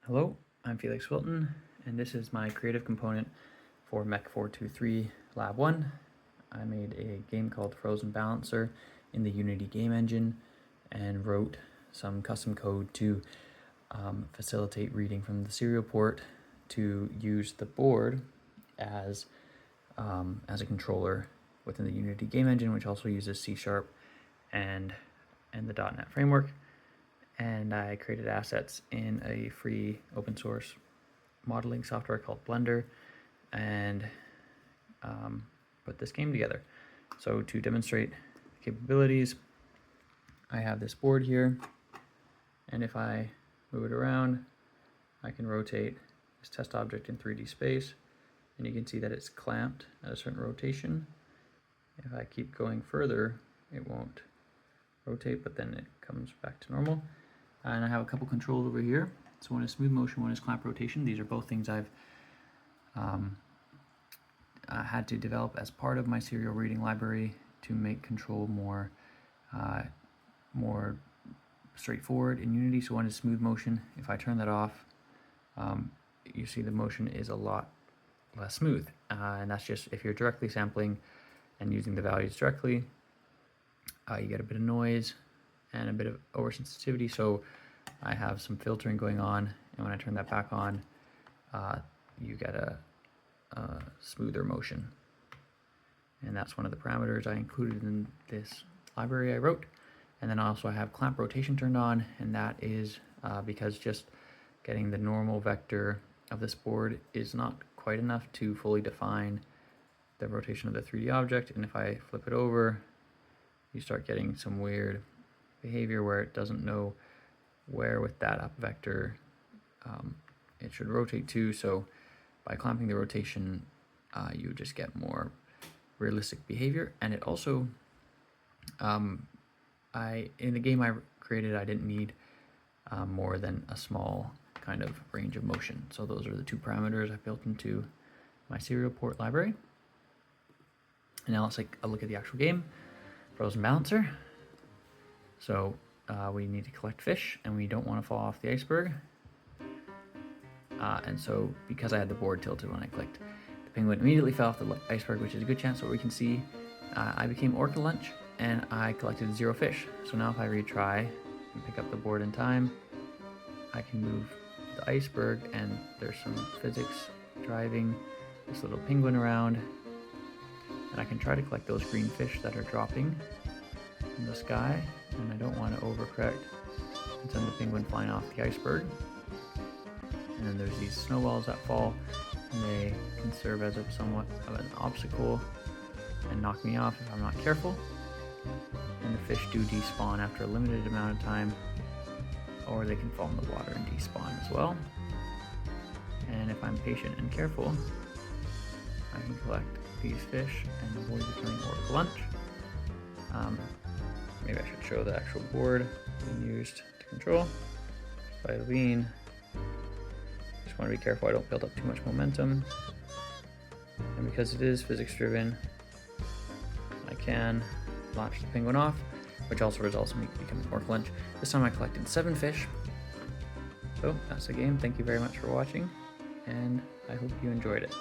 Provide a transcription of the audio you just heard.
Hello, I'm Felix Wilton, and this is my creative component for MECH 423 Lab 1. I made a game called Frozen Balancer in the Unity game engine and wrote some custom code to facilitate reading from the serial port to use the board as a controller within the Unity game engine, which also uses C# and the .NET framework. And I created assets in a free open source modeling software called Blender and put this game together. So to demonstrate capabilities, I have this board here, and if I move it around, I can rotate this test object in 3D space, and you can see that it's clamped at a certain rotation. If I keep going further, it won't rotate, but then it comes back to normal. And I have a couple controls over here. So one is smooth motion, one is clamp rotation. These are both things I've had to develop as part of my serial reading library to make control more straightforward in Unity. So one is smooth motion. If I turn that off, you see the motion is a lot less smooth. And that's just if you're directly sampling and using the values directly, you get a bit of noise and a bit of oversensitivity. So I have some filtering going on, and when I turn that back on, you get a smoother motion. And that's one of the parameters I included in this library I wrote. And then also I have clamp rotation turned on, and that is because just getting the normal vector of this board is not quite enough to fully define the rotation of the 3D object. And if I flip it over, you start getting some weird behavior where it doesn't know where with that up vector it should rotate to. So by clamping the rotation, you just get more realistic behavior. And it also, in the game I created, I didn't need more than a small kind of range of motion. So those are the two parameters I built into my serial port library. And now let's take a look at the actual game, Frozen Balancer. So we need to collect fish, and we don't want to fall off the iceberg. And so because I had the board tilted when I clicked, the penguin immediately fell off the iceberg, which is a good chance. What we can see, I became Orca Lunch, and I collected 0 fish. So now if I retry and pick up the board in time, I can move the iceberg, and there's some physics driving this little penguin around. And I can try to collect those green fish that are dropping in the sky, and I don't want to overcorrect and send the penguin flying off the iceberg. And then there's these snowballs that fall, and they can serve as somewhat of an obstacle and knock me off if I'm not careful. And the fish do despawn after a limited amount of time, or they can fall in the water and despawn as well. And if I'm patient and careful, I can collect these fish and avoid becoming Orca Lunch. Maybe I should show the actual board being used to control. If I lean, just want to be careful I don't build up too much momentum. And because it is physics driven, I can launch the penguin off, which also results in me becoming Orca Lunch. This time I collected 7 fish. So that's the game. Thank you very much for watching, and I hope you enjoyed it.